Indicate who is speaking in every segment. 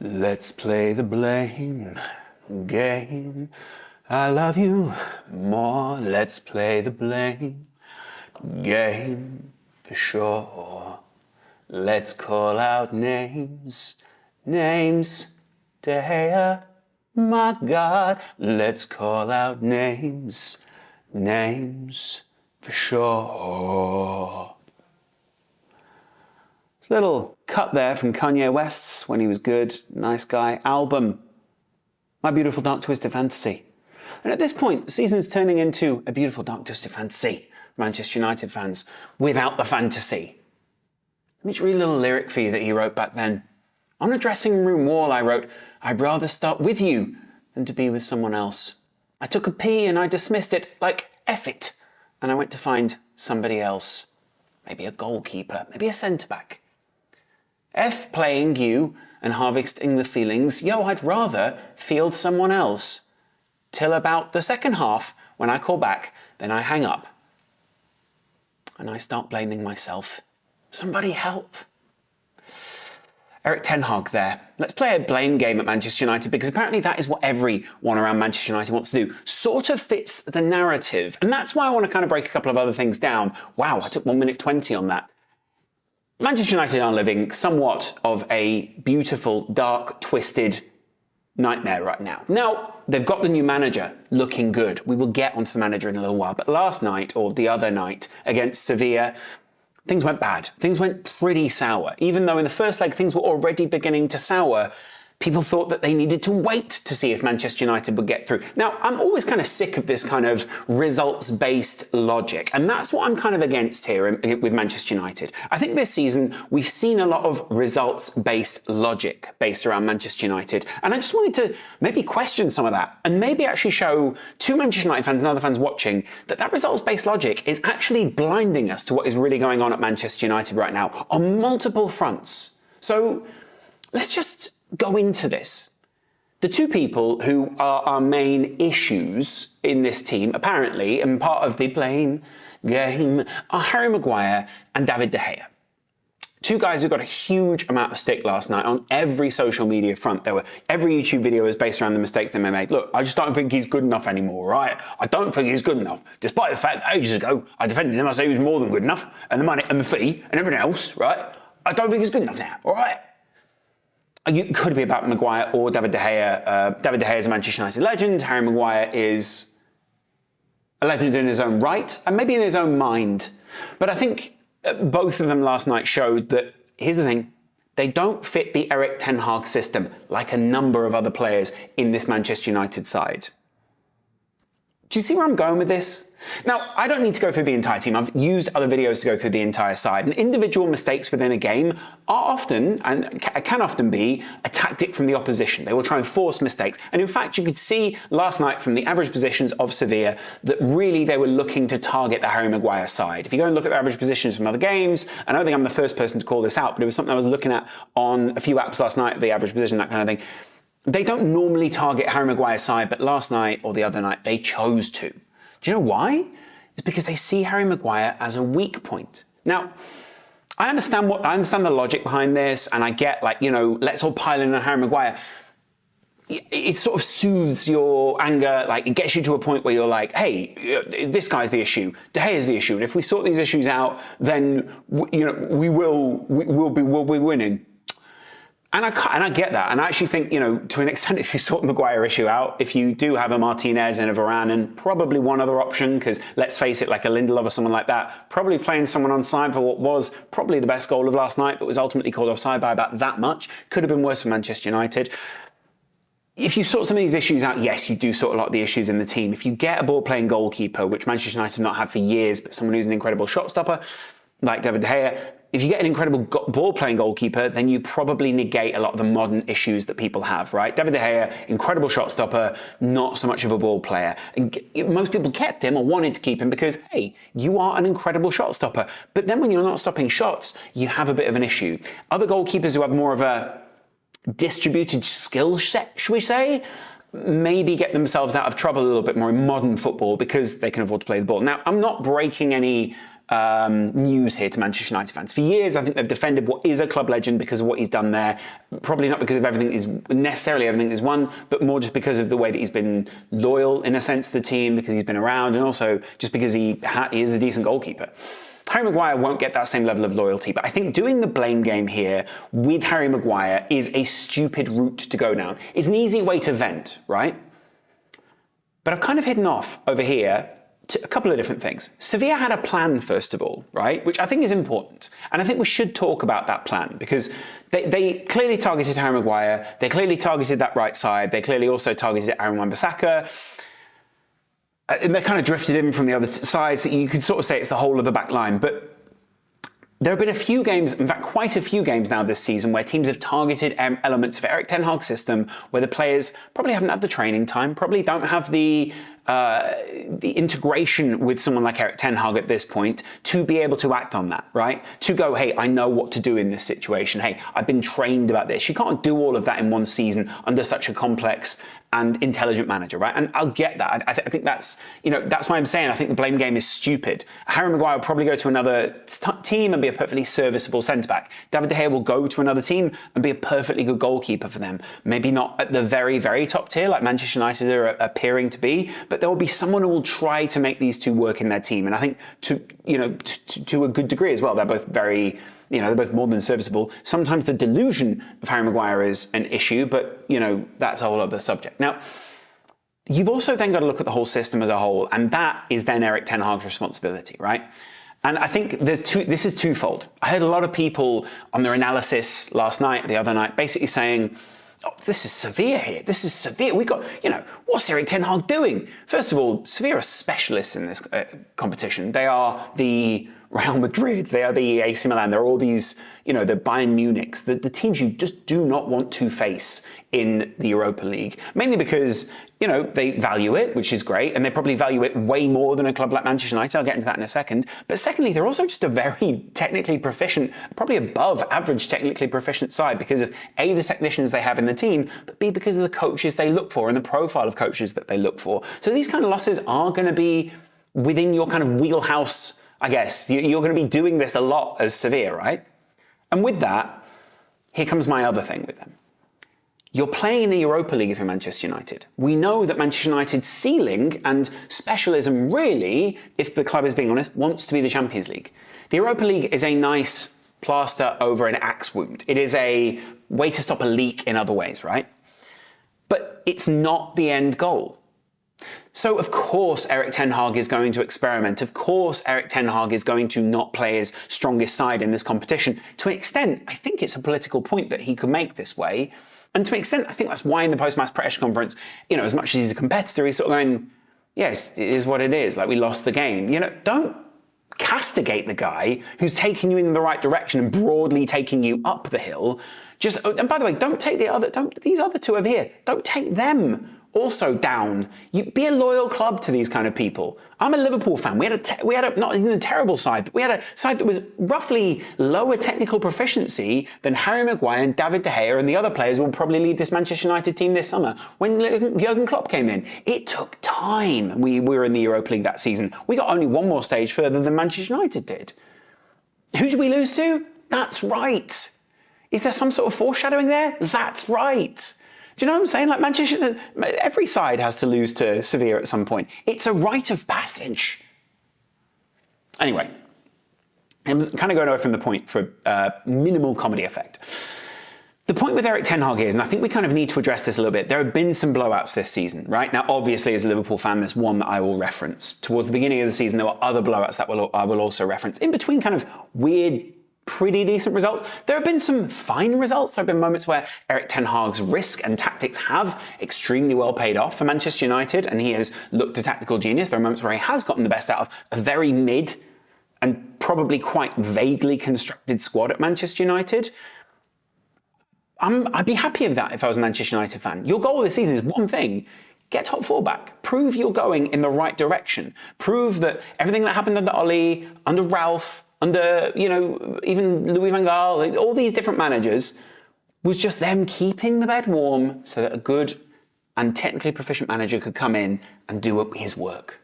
Speaker 1: Let's play the blame game. I love you more. Let's play the blame game for sure. Let's call out names. Names. De Gea, my God. Let's call out names. Names for sure. A little cut there from Kanye West's When He Was Good, Nice Guy album, My Beautiful Dark Twisted Fantasy. And at this point, the season's turning into a beautiful dark twisted fantasy. Manchester United fans, without the fantasy. Let me just read a little lyric for you that he wrote back then. On a dressing room wall I wrote, I'd rather start with you than to be with someone else. I took a pee and I dismissed it like F it. And I went to find somebody else. Maybe a goalkeeper, maybe a centre-back. F playing you and harvesting the feelings, yo, I'd rather field someone else. Till about the second half, when I call back, then I hang up. And I start blaming myself. Somebody help. Erik Ten Hag there. Let's play a blame game at Manchester United because apparently that is what everyone around Manchester United wants to do. Sort of fits the narrative. And that's why I want to kind of break a couple of other things down. Wow, I took 1 minute 20 on that. Manchester United are living somewhat of a beautiful, dark, twisted nightmare right now. Now, they've got the new manager looking good. We will get onto the manager in a little while. But last night, or the other night, against Sevilla, things went bad. Things went pretty sour. Even though in the first leg things were already beginning to sour, people thought that they needed to wait to see if Manchester United would get through. Now, I'm always kind of sick of this kind of results-based logic, and that's what I'm kind of against here with Manchester United. I think this season we've seen a lot of results-based logic based around Manchester United, and I just wanted to maybe question some of that, and maybe actually show to Manchester United fans and other fans watching that that results-based logic is actually blinding us to what is really going on at Manchester United right now on multiple fronts. So let's just go into this. The two people who are our main issues in this team, apparently, and part of the blame game, are Harry Maguire and David De Gea. Two guys who got a huge amount of stick last night on every social media front. Every YouTube video was based around the mistakes they made. Look, I just don't think he's good enough anymore, right? I don't think he's good enough. Despite the fact that ages ago, I defended him, I said he was more than good enough, and the money and the fee and everything else, right? I don't think he's good enough now, all right? It could be about Maguire or David De Gea. David De Gea is a Manchester United legend. Harry Maguire is a legend in his own right, and maybe in his own mind. But I think both of them last night showed that, here's the thing, they don't fit the Erik Ten Hag system like a number of other players in this Manchester United side. Do you see where I'm going with this? Now, I don't need to go through the entire team. I've used other videos to go through the entire side. And individual mistakes within a game are often, and can often be, a tactic from the opposition. They will try and force mistakes. And in fact, you could see last night from the average positions of Sevilla that really they were looking to target the Harry Maguire side. If you go and look at the average positions from other games, I don't think I'm the first person to call this out, but it was something I was looking at on a few apps last night, the average position, that kind of thing. They don't normally target Harry Maguire's side, but last night or the other night, they chose to. Do you know why? It's because they see Harry Maguire as a weak point. Now, I understand the logic behind this, and I get, like, you know, let's all pile in on Harry Maguire. It sort of soothes your anger, like it gets you to a point where you're like, hey, this guy's the issue, De Gea is the issue, and if we sort these issues out, then we'll be winning. And I get that. And I actually think, you know, to an extent, if you sort the Maguire issue out, if you do have a Martinez and a Varane and probably one other option, because let's face it, like a Lindelof or someone like that, probably playing someone on side for what was probably the best goal of last night, but was ultimately called offside by about that much, could have been worse for Manchester United. If you sort some of these issues out, yes, you do sort a lot of the issues in the team. If you get a ball-playing goalkeeper, which Manchester United have not had for years, but someone who's an incredible shot stopper, like David De Gea, if you get an incredible ball-playing goalkeeper, then you probably negate a lot of the modern issues that people have, right? David De Gea, incredible shot stopper, not so much of a ball player. And most people kept him or wanted to keep him because, hey, you are an incredible shot stopper. But then when you're not stopping shots, you have a bit of an issue. Other goalkeepers who have more of a distributed skill set, should we say, maybe get themselves out of trouble a little bit more in modern football because they can afford to play the ball. Now, I'm not breaking any news here to Manchester United fans. For years, I think they've defended what is a club legend because of what he's done there. Probably not because of everything he's won, but more just because of the way that he's been loyal, in a sense, to the team, because he's been around, and also just because he is a decent goalkeeper. Harry Maguire won't get that same level of loyalty, but I think doing the blame game here with Harry Maguire is a stupid route to go down. It's an easy way to vent, right? But I've kind of hidden off over here to a couple of different things. Sevilla had a plan, first of all, right? Which I think is important. And I think we should talk about that plan because they clearly targeted Harry Maguire. They clearly targeted that right side. They clearly also targeted Aaron Wan-Bissaka. And they kind of drifted in from the other side, so you could sort of say it's the whole of the back line. But there have been a few games, in fact, quite a few games now this season, where teams have targeted elements of Erik Ten Hag's system, where the players probably haven't had the training time, probably don't have the integration with someone like Erik Ten Hag at this point to be able to act on that, right? To go, hey, I know what to do in this situation. Hey, I've been trained about this. You can't do all of that in one season under such a complex and intelligent manager, right? And I'll get that. I think that's, that's why I'm saying I think the blame game is stupid. Harry Maguire will probably go to another team and be a perfectly serviceable centre-back. David De Gea will go to another team and be a perfectly good goalkeeper for them. Maybe not at the very, very top tier like Manchester United are appearing to be, but there will be someone who will try to make these two work in their team. And I think to a good degree as well, they're both very, they're both more than serviceable. Sometimes the delusion of Harry Maguire is an issue, but, that's a whole other subject. Now, you've also then got to look at the whole system as a whole, and that is then Erik Ten Hag's responsibility, right? And I think this is twofold. I heard a lot of people on their analysis last night, the other night, basically saying, oh, this is Sevilla here. This is Sevilla. We got, what's Erik Ten Hag doing? First of all, Sevilla are specialists in this competition. They are the Real Madrid. They are the AC Milan. They're all these, the Bayern Munichs, the teams you just do not want to face in the Europa League. Mainly because, they value it, which is great, and they probably value it way more than a club like Manchester United. I'll get into that in a second. But secondly, they're also just a very technically proficient, probably above average technically proficient side because of A, the technicians they have in the team, but B, because of the coaches they look for and the profile of coaches that they look for. So these kind of losses are going to be within your kind of wheelhouse, I guess. You're going to be doing this a lot as Sevilla, right? And with that, here comes my other thing with them. You're playing in the Europa League if you're Manchester United. We know that Manchester United's ceiling and specialism really, if the club is being honest, wants to be the Champions League. The Europa League is a nice plaster over an axe wound. It is a way to stop a leak in other ways, right? But it's not the end goal. So, of course, Erik Ten Hag is going to experiment. Of course, Erik Ten Hag is going to not play his strongest side in this competition. To an extent, I think it's a political point that he could make this way. And to an extent, I think that's why in the post-match press conference, as much as he's a competitor, he's sort of going, yes, it is what it is. Like, we lost the game. Don't castigate the guy who's taking you in the right direction and broadly taking you up the hill. And by the way, these other two over here, don't take them also down. You be a loyal club to these kind of people. I'm a Liverpool fan. We had a not even a terrible side, but we had a side that was roughly lower technical proficiency than Harry Maguire and David De Gea and the other players who will probably lead this Manchester United team this summer. When Jurgen Klopp came in, it took time. We were in the Europa League that season. We got only one more stage further than Manchester United did. Who did we lose to? That's right. Is there some sort of foreshadowing there? That's right. Do you know what I'm saying? Like Manchester, every side has to lose to Sevilla at some point. It's a rite of passage. Anyway, I'm kind of going away from the point for minimal comedy effect. The point with Erik Ten Hag is, and I think we kind of need to address this a little bit, there have been some blowouts this season, right? Now, obviously, as a Liverpool fan, there's one that I will reference. Towards the beginning of the season, there were other blowouts that I will also reference. In between kind of weird, pretty decent results. There have been some fine results. There have been moments where Erik Ten Hag's risk and tactics have extremely well paid off for Manchester United, and he has looked a tactical genius. There are moments where he has gotten the best out of a very mid and probably quite vaguely constructed squad at Manchester United. I'd be happy with that if I was a Manchester United fan. Your goal this season is one thing: get top four back. Prove you're going in the right direction. Prove that everything that happened under Oli, under Ralph, under, even Louis van Gaal, all these different managers, was just them keeping the bed warm so that a good and technically proficient manager could come in and do his work.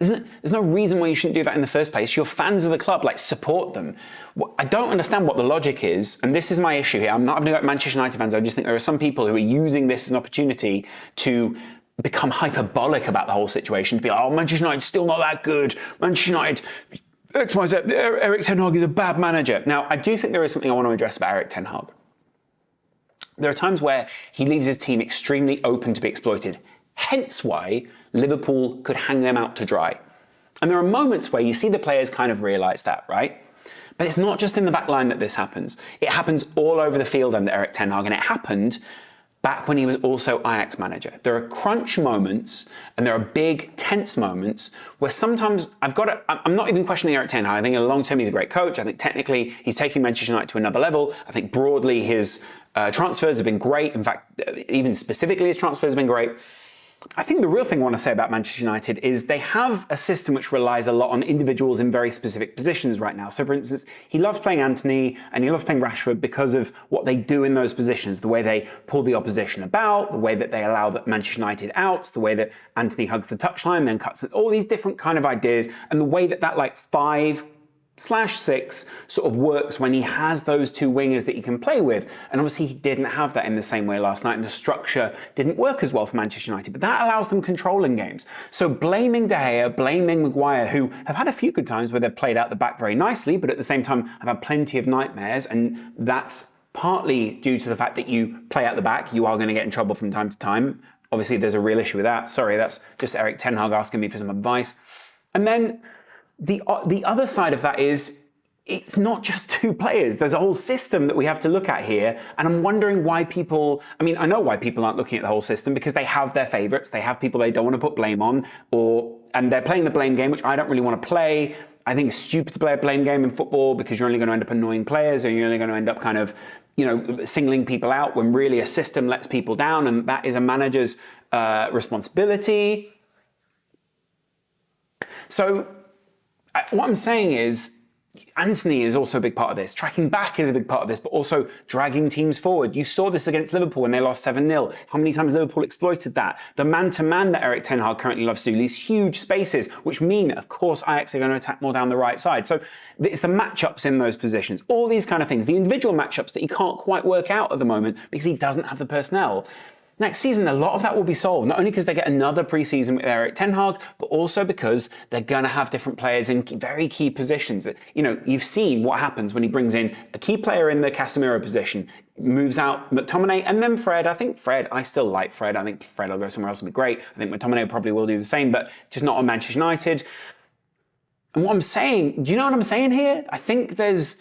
Speaker 1: There's no reason why you shouldn't do that in the first place. You're fans of the club, like support them. I don't understand what the logic is, and this is my issue here. I'm not having to go at Manchester United fans. I just think there are some people who are using this as an opportunity to become hyperbolic about the whole situation, to be like, oh, Manchester United's still not that good. Manchester United, Eric Ten Hag is a bad manager. Now, I do think there is something I want to address about Eric Ten Hag. There are times where he leaves his team extremely open to be exploited, hence why Liverpool could hang them out to dry. And there are moments where you see the players kind of realise that, right? But it's not just in the back line that this happens. It happens all over the field under Eric Ten Hag, and it happened back when he was also Ajax manager. There are crunch moments and there are big, tense moments where sometimes I'm not even questioning Eric Ten Hag. I think in the long term he's a great coach. I think technically he's taking Manchester United to another level. I think broadly his transfers have been great. In fact, even specifically his transfers have been great. I think the real thing I want to say about Manchester United is they have a system which relies a lot on individuals in very specific positions right now. So for instance, he loves playing Antony and he loves playing Rashford because of what they do in those positions, the way they pull the opposition about, the way that they allow Manchester United outs, the way that Antony hugs the touchline, then cuts it, all these different kind of ideas, and the way that like 5/6 sort of works when he has those two wingers that he can play with. And obviously he didn't have that in the same way last night, and the structure didn't work as well for Manchester United, but that allows them controlling games. So blaming De Gea, blaming Maguire, who have had a few good times where they've played out the back very nicely, but at the same time have had plenty of nightmares, and that's partly due to the fact that you play out the back, you are going to get in trouble from time to time. Obviously there's a real issue with that. Sorry, that's just Eric Ten Hag asking me for some advice. And then the other side of that is, it's not just two players. There's a whole system that we have to look at here. And I'm wondering why I know why people aren't looking at the whole system, because they have their favourites. They have people they don't want to put blame on, and they're playing the blame game, which I don't really want to play. I think it's stupid to play a blame game in football because you're only going to end up annoying players, or you're only going to end up kind of, singling people out when really a system lets people down, and that is a manager's responsibility. So what I'm saying is, Antony is also a big part of this. Tracking back is a big part of this, but also dragging teams forward. You saw this against Liverpool when they lost 7-0. How many times Liverpool exploited that? The man-to-man that Eric Ten Hag currently loves to do, these huge spaces, which mean, of course, Ajax are going to attack more down the right side. So it's the matchups in those positions, all these kind of things, the individual matchups that he can't quite work out at the moment because he doesn't have the personnel. Next season, a lot of that will be solved, not only because they get another pre-season with Eric Ten Hag, but also because they're going to have different players in very key positions. You've seen what happens when he brings in a key player in the Casemiro position, moves out McTominay, and then Fred. I still like Fred. I think Fred will go somewhere else and be great. I think McTominay probably will do the same, but just not on Manchester United. And what I'm saying, do you know what I'm saying here? I think there's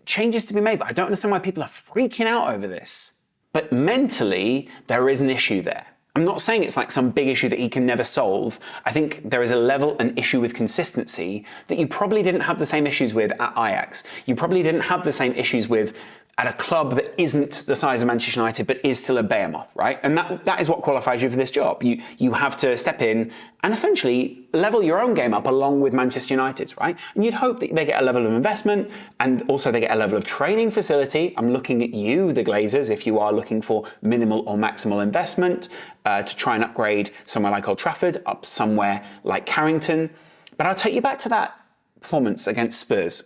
Speaker 1: changes to be made, but I don't understand why people are freaking out over this. But mentally, there is an issue there. I'm not saying it's like some big issue that he can never solve. I think there is an issue with consistency that you probably didn't have the same issues with at Ajax. You probably didn't have the same issues with at a club that isn't the size of Manchester United, but is still a behemoth, right? And that is what qualifies you for this job. You have to step in and essentially level your own game up along with Manchester United's, right? And you'd hope that they get a level of investment and also they get a level of training facility. I'm looking at you, the Glazers, if you are looking for minimal or maximal investment to try and upgrade somewhere like Old Trafford, up somewhere like Carrington. But I'll take you back to that performance against Spurs.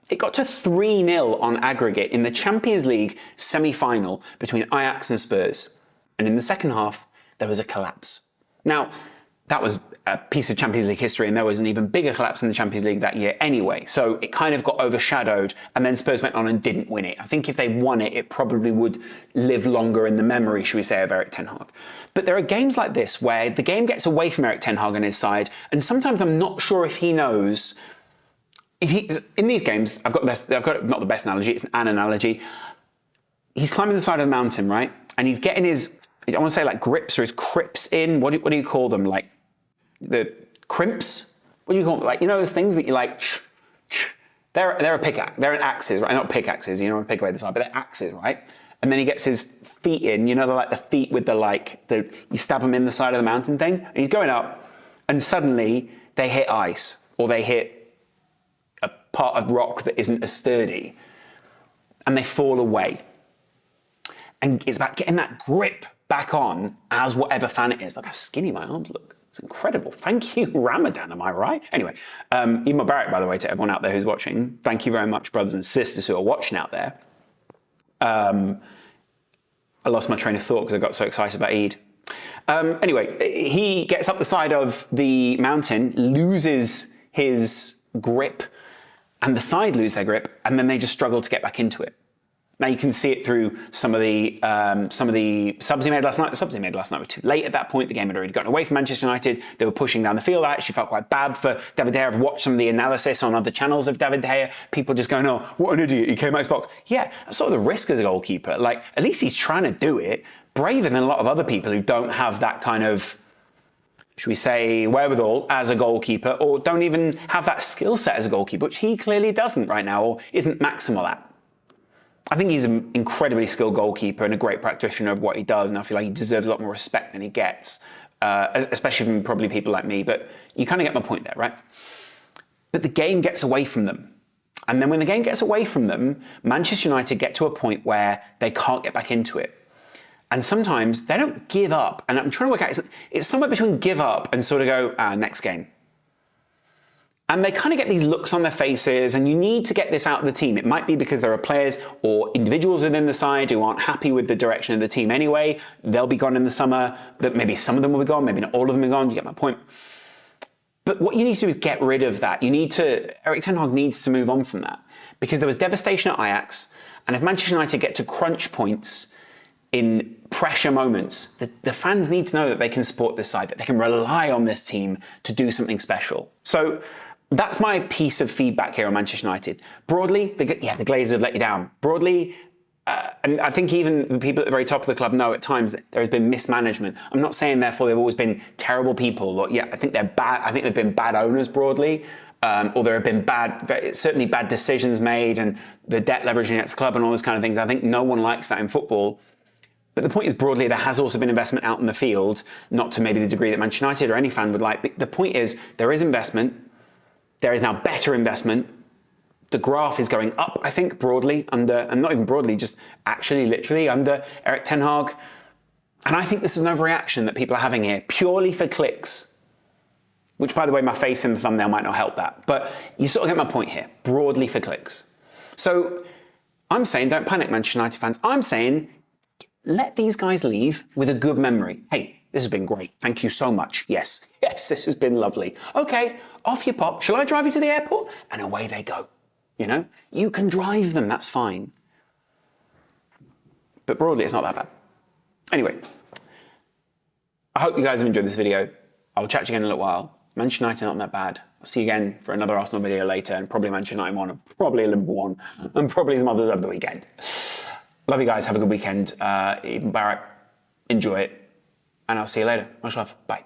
Speaker 1: It got to 3-0 on aggregate in the Champions League semi-final between Ajax and Spurs. And in the second half, there was a collapse. Now, that was a piece of Champions League history, and there was an even bigger collapse in the Champions League that year anyway. So it kind of got overshadowed, and then Spurs went on and didn't win it. I think if they won it, it probably would live longer in the memory, should we say, of Eric Ten Hag. But there are games like this where the game gets away from Eric Ten Hag and his side, and sometimes I'm not sure if he knows. In these games, I've got not the best analogy, it's an analogy. He's climbing the side of the mountain, right? And he's getting his, I want to say like grips or his crips in. What do you call them? Like the crimps? What do you call them? Like, those things that you like, they're a pickaxe, they're an axes, right? Not pickaxes, you don't want to pick away the side, but they're axes, right? And then he gets his feet in, they're like the feet with you stab them in the side of the mountain thing. And he's going up and suddenly they hit ice or they hit a part of rock that isn't as sturdy, and they fall away. And it's about getting that grip back on as whatever fan it is. Look how skinny my arms look. It's incredible. Thank you, Ramadan, am I right? Anyway, Eid Mubarak, by the way, to everyone out there who's watching. Thank you very much, brothers and sisters who are watching out there. I lost my train of thought because I got so excited about Eid. Anyway, he gets up the side of the mountain, loses his grip, and the side lose their grip, and then they just struggle to get back into it. Now you can see it through some of the subs he made last night. The subs he made last night were too late at that point. The game had already gotten away from Manchester United. They were pushing down the field. I actually felt quite bad for David De Gea. I've watched some of the analysis on other channels of David De Gea. People just going, "Oh, what an idiot! He came out his box." Yeah, that's sort of the risk as a goalkeeper. Like, at least he's trying to do it, braver than a lot of other people who don't have that kind of, should we say, wherewithal as a goalkeeper, or don't even have that skill set as a goalkeeper, which he clearly doesn't right now, or isn't maximal at. I think he's an incredibly skilled goalkeeper and a great practitioner of what he does, and I feel like he deserves a lot more respect than he gets, especially from probably people like me, but you kind of get my point there, right? But the game gets away from them. And then when the game gets away from them, Manchester United get to a point where they can't get back into it. And sometimes they don't give up, and I'm trying to work out, it's somewhere between give up and sort of go, next game. And they kind of get these looks on their faces, and you need to get this out of the team. It might be because there are players or individuals within the side who aren't happy with the direction of the team anyway. They'll be gone in the summer. That maybe some of them will be gone, maybe not all of them are gone. You get my point. But what you need to do is get rid of that. Erik ten Hag needs to move on from that, because there was devastation at Ajax, and if Manchester United get to crunch points in pressure moments, the fans need to know that they can support this side, that they can rely on this team to do something special. So that's my piece of feedback here on Manchester United. Broadly, the Glazers have let you down. Broadly, and I think even the people at the very top of the club know at times that there has been mismanagement. I'm not saying therefore they've always been terrible people. Or, I think they're bad. I think they've been bad owners broadly, or there have been certainly bad decisions made, and the debt leveraging against the club and all those kind of things. I think no one likes that in football. But the point is, broadly, there has also been investment out in the field, not to maybe the degree that Manchester United or any fan would like. But the point is, there is investment. There is now better investment. The graph is going up, I think, broadly under, and not even broadly, just actually literally under Erik ten Hag. And I think this is an overreaction that people are having here, purely for clicks. Which, by the way, my face in the thumbnail might not help that. But you sort of get my point here, broadly for clicks. So I'm saying, don't panic, Manchester United fans. I'm saying, let these guys leave with a good memory. Hey, this has been great. Thank you so much. Yes, this has been lovely. Okay, off you pop. Shall I drive you to the airport? And away they go. You know, you can drive them, that's fine. But broadly, it's not that bad. Anyway, I hope you guys have enjoyed this video. I'll chat to you again in a little while. Manchester United not that bad. I'll see you again for another Arsenal video later, and probably Manchester United one, and probably a Liverpool one, and probably some others over the weekend. Love you guys. Have a good weekend. Eid Mubarak. Enjoy it. And I'll see you later. Much love. Bye.